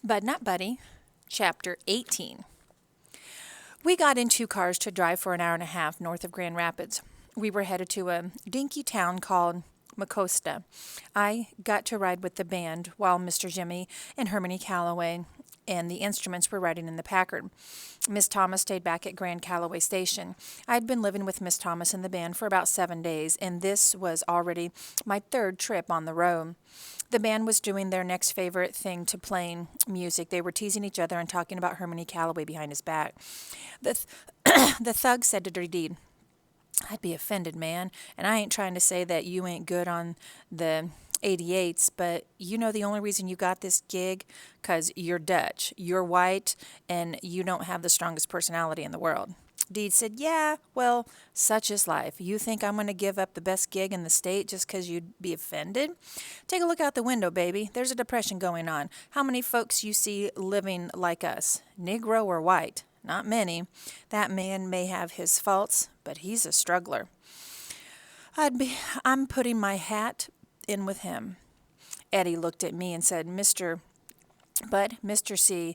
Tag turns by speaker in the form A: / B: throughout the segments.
A: Bud Not Buddy, Chapter 18. We got in two cars to drive for an hour and a half north of Grand Rapids. We were headed to a dinky town called Macosta. I got to ride with the band while Mr. Jimmy and Hermione Calloway and the instruments were riding in the Packard. Miss Thomas stayed back at Grand Calloway Station. I had been living with Miss Thomas and the band for about 7 days, and this was already my third trip on the road. The band was doing their next favorite thing to playing music. They were teasing each other and talking about Hermione Calloway behind his back. The thug said to Deed, "I'd be offended, man, and I ain't trying to say that you ain't good on the 88s, but you know the only reason you got this gig? 'Cause you're Dutch, you're white, and you don't have the strongest personality in the world." Deed said, "Yeah, well, such is life. You think I'm going to give up the best gig in the state just 'cause you'd be offended? Take a look out the window, baby. There's a depression going on. How many folks you see living like us, Negro or white? Not many. That man may have his faults, but he's a struggler. I'm putting my hat in with him." Eddie looked at me and said, But Mr. C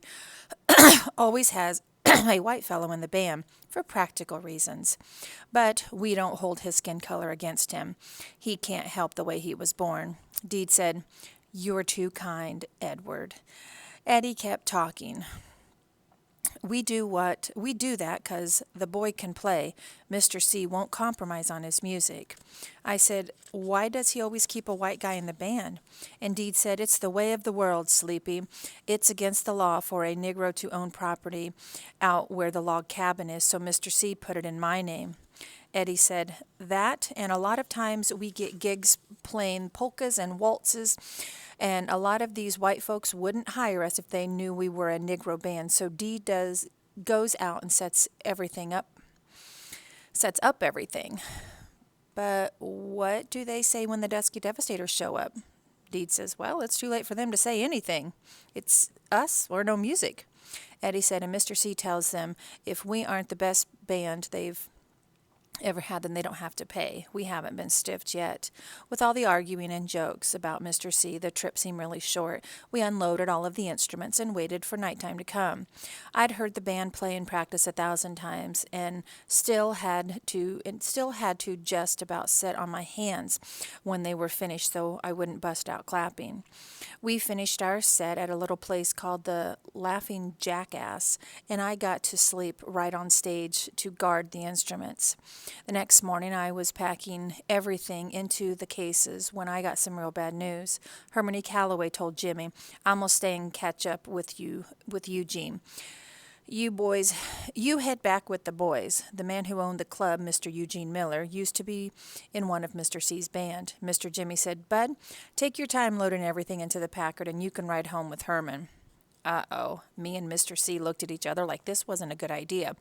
A: always has a white fellow in the band for practical reasons. But we don't hold his skin color against him. He can't help the way he was born." Deed said, "You're too kind, Edward." Eddie kept talking. We do that 'cause the boy can play. Mr. C won't compromise on his music." I said, "Why does he always keep a white guy in the band?" And Deed said, "It's the way of the world, Sleepy. It's against the law for a Negro to own property out where the log cabin is, so Mr. C put it in my name." Eddie said, "That, and a lot of times we get gigs playing polkas and waltzes, and a lot of these white folks wouldn't hire us if they knew we were a Negro band, so Dee goes out and sets up everything. But what do they say when the Dusky Devastators show up?" Deed says, "Well, it's too late for them to say anything. It's us or no music." Eddie said, and Mr. C tells them if we aren't the best band they've ever had, then they don't have to pay. We haven't been stiffed yet. With all the arguing and jokes about Mr. C, the trip seemed really short. We unloaded all of the instruments and waited for nighttime to come. I'd heard the band play and practice 1,000 times and still had to just about sit on my hands when they were finished so I wouldn't bust out clapping. We finished our set at a little place called the Laughing Jackass, and I got to sleep right on stage to guard the instruments. The next morning I was packing everything into the cases when I got some real bad news. Hermione Calloway told Jimmy, "I'm gonna stay and catch up with Eugene. You head back with the boys." The man who owned the club, Mr. Eugene Miller, used to be in one of Mr. C's band. Mr. Jimmy said, "Bud, take your time loading everything into the Packard and you can ride home with Herman." Uh-oh. Me and Mr. C looked at each other like this wasn't a good idea.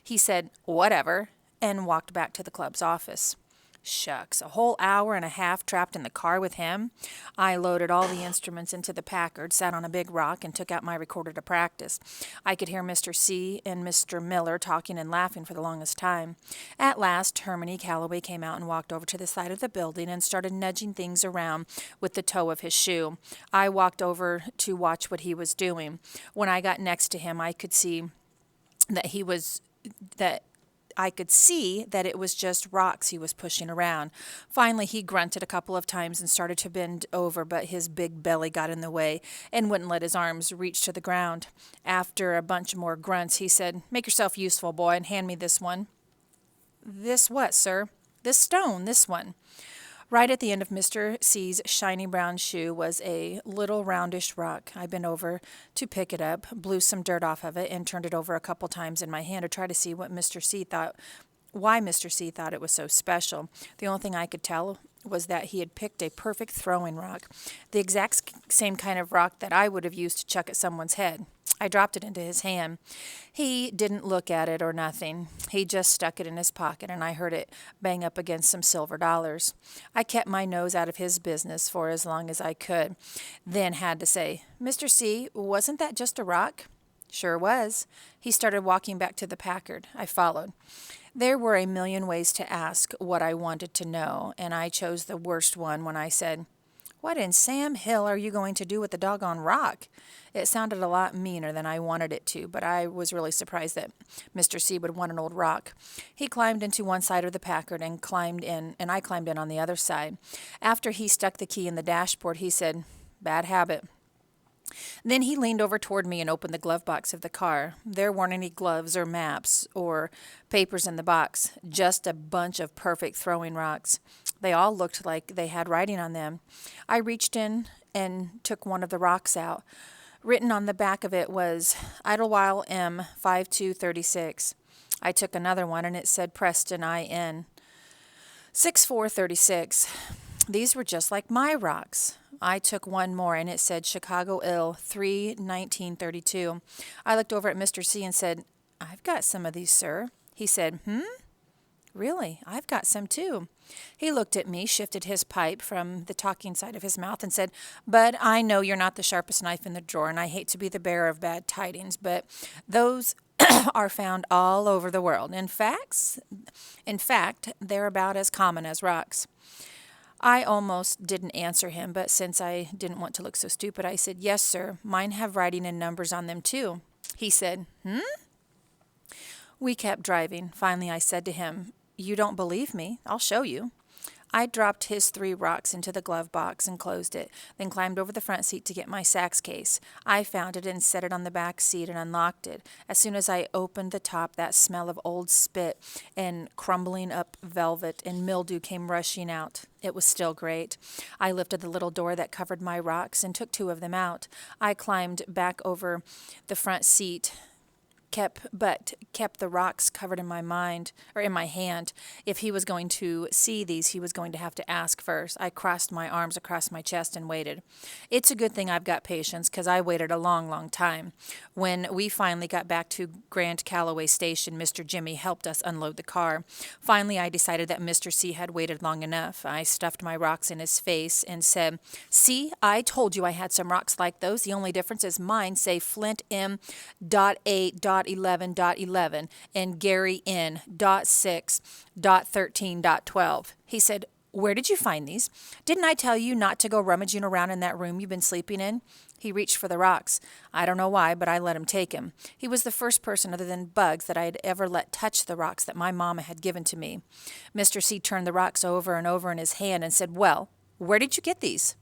A: He said, "Whatever," and walked back to the club's office. Shucks, a whole hour and a half trapped in the car with him. I loaded all the instruments into the Packard, sat on a big rock, and took out my recorder to practice. I could hear Mr. C and Mr. Miller talking and laughing for the longest time. At last, Hermione Calloway came out and walked over to the side of the building and started nudging things around with the toe of his shoe. I walked over to watch what he was doing. When I got next to him, I could see that it was just rocks he was pushing around. Finally, he grunted a couple of times and started to bend over, but his big belly got in the way and wouldn't let his arms reach to the ground. After a bunch more grunts, he said, "Make yourself useful, boy, and hand me this one." "This what, sir?" "This stone, this one." Right at the end of Mr. C's shiny brown shoe was a little roundish rock. I bent over to pick it up, blew some dirt off of it, and turned it over a couple times in my hand to try to see why Mr. C thought it was so special. The only thing I could tell was that he had picked a perfect throwing rock, the exact same kind of rock that I would have used to chuck at someone's head. I dropped it into his hand. He didn't look at it or nothing. He just stuck it in his pocket, and I heard it bang up against some silver dollars. I kept my nose out of his business for as long as I could, then had to say, "Mr. C, wasn't that just a rock?" "Sure was." He started walking back to the Packard. I followed. There were a million ways to ask what I wanted to know, and I chose the worst one when I said, What in Sam Hill are you going to do with the doggone rock? It sounded a lot meaner than I wanted it to, but I was really surprised that Mr. C would want an old rock. He climbed into one side of the Packard and climbed in, and I climbed in on the other side. After he stuck the key in the dashboard, he said, "Bad habit." Then he leaned over toward me and opened the glove box of the car. There weren't any gloves or maps or papers in the box, just a bunch of perfect throwing rocks. They all looked like they had writing on them. I reached in and took one of the rocks out. Written on the back of it was Idlewild M 5236. I took another one and it said Preston IN 6436. These were just like my rocks. I took one more and it said Chicago Ill 3/1932. I looked over at Mr. C and said, "I've got some of these, sir." He said, "Really? I've got some too." He looked at me, shifted his pipe from the talking side of his mouth and said, "Bud, I know you're not the sharpest knife in the drawer and I hate to be the bearer of bad tidings, but those are found all over the world. In fact, they're about as common as rocks." I almost didn't answer him, but since I didn't want to look so stupid, I said, "Yes, sir. Mine have writing and numbers on them, too." He said, We kept driving. Finally, I said to him, "You don't believe me? I'll show you." I dropped his 3 rocks into the glove box and closed it, then climbed over the front seat to get my sax case. I found it and set it on the back seat and unlocked it. As soon as I opened the top, that smell of old spit and crumbling up velvet and mildew came rushing out. It was still great. I lifted the little door that covered my rocks and took 2 of them out. I climbed back over the front seat, kept the rocks covered in my hand. If he was going to see these, he was going to have to ask first. I crossed my arms across my chest and waited. It's a good thing I've got patience, because I waited a long, long time. When we finally got back to Grand Calloway Station, Mr. Jimmy helped us unload the car. Finally, I decided that Mr. C had waited long enough. I stuffed my rocks in his face and said, "See, I told you I had some rocks like those. The only difference is mine say Flint M.8.11.11 and Gary N.6.13.12. He said, "Where did you find these? Didn't I tell you not to go rummaging around in that room you've been sleeping in?" He reached for the rocks. I don't know why, but I let him take him. He was the first person other than Bugs that I had ever let touch the rocks that my mama had given to me. Mr. C turned the rocks over and over in his hand and said, "Well, where did you get these?"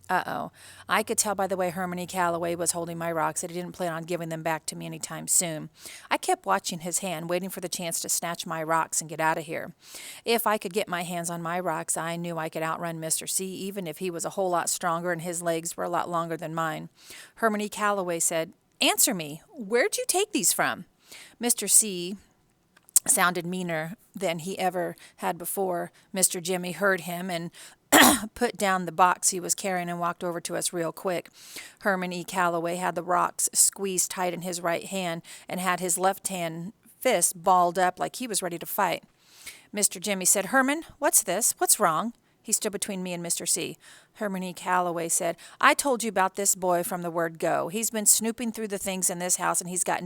A: Uh-oh. I could tell by the way Hermione Calloway was holding my rocks that he didn't plan on giving them back to me any time soon. I kept watching his hand, waiting for the chance to snatch my rocks and get out of here. If I could get my hands on my rocks, I knew I could outrun Mr. C, even if he was a whole lot stronger and his legs were a lot longer than mine. Hermione Calloway said, "Answer me. Where'd you take these from?" Mr. C sounded meaner than he ever had before. Mr. Jimmy heard him and put down the box he was carrying and walked over to us real quick. Herman E. Calloway had the rocks squeezed tight in his right hand and had his left hand fist balled up like he was ready to fight. Mr. Jimmy said, "Herman, what's this? What's wrong?" He stood between me and Mr. C. Herman E. Calloway said, "I told you about this boy from the word go. He's been snooping through the things in this house and he's got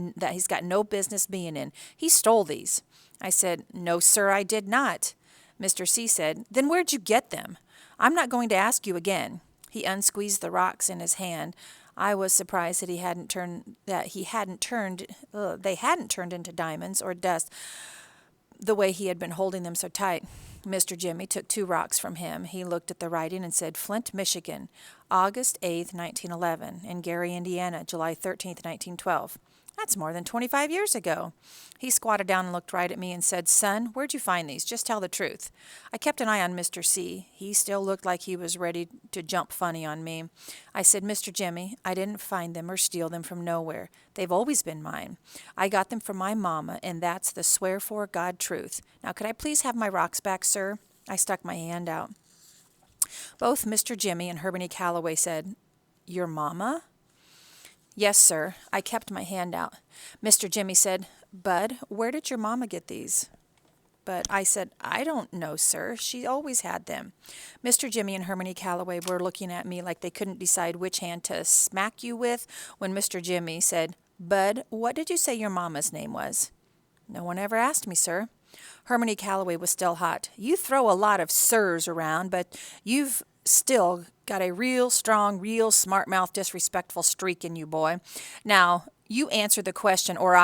A: no business being in. He stole these." I said, "No, sir, I did not." Mr. C said, "Then where'd you get them? I'm not going to ask you again." He unsqueezed the rocks in his hand. I was surprised that they hadn't turned into diamonds or dust the way he had been holding them so tight. Mr. Jimmy took 2 rocks from him. He looked at the writing and said, "Flint, Michigan, August 8th, 1911, and Gary, Indiana, July 13th, 1912. That's more than 25 years ago. He squatted down and looked right at me and said, "Son, where'd you find these? Just tell the truth." I kept an eye on Mr. C. He still looked like he was ready to jump funny on me. I said, "Mr. Jimmy, I didn't find them or steal them from nowhere. They've always been mine. I got them from my mama, and that's the swear-for-God truth. Now, could I please have my rocks back, sir?" I stuck my hand out. Both Mr. Jimmy and Hermione Calloway said, "Your mama?" "Yes, sir." I kept my hand out. Mr. Jimmy said, "Bud, where did your mama get these?" But I said, "I don't know, sir. She always had them." Mr. Jimmy and Hermione Calloway were looking at me like they couldn't decide which hand to smack you with when Mr. Jimmy said, "Bud, what did you say your mama's name was?" "No one ever asked me, sir." Hermione Calloway was still hot. "You throw a lot of sirs around, but you've still got a real strong, real smart mouth, disrespectful streak in you, boy. Now, you answer the question, or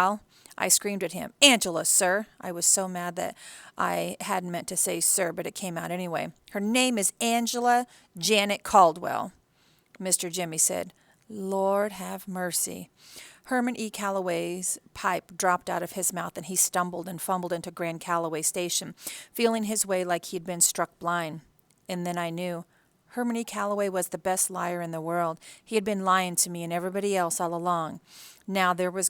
A: I screamed at him. Angela, sir. I was so mad that I hadn't meant to say sir, but it came out anyway. Her name is Angela Janet Caldwell. Mr. Jimmy said, Lord have mercy. Herman E. Calloway's pipe dropped out of his mouth, and he stumbled and fumbled into Grand Calloway Station, feeling his way like he'd been struck blind. And then I knew. Herman E. Calloway was the best liar in the world. He had been lying to me and everybody else all along. Now there was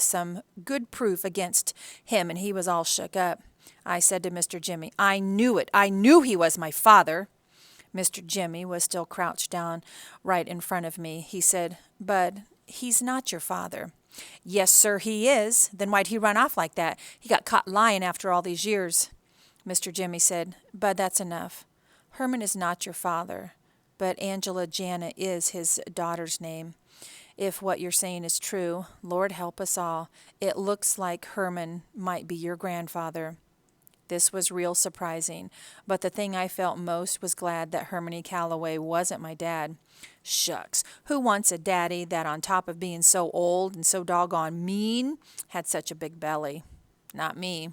A: some good proof against him, and he was all shook up. I said to Mr. Jimmy, I knew it. I knew he was my father. Mr. Jimmy was still crouched down right in front of me. He said, Bud, he's not your father. Yes, sir, he is. Then why'd he run off like that? He got caught lying after all these years. Mr. Jimmy said, Bud, that's enough. Herman is not your father, but Angela Janet is his daughter's name. If what you're saying is true, Lord help us all. It looks like Herman might be your grandfather. This was real surprising, but the thing I felt most was glad that Herman E. Calloway wasn't my dad. Shucks, who wants a daddy that on top of being so old and so doggone mean, had such a big belly? Not me.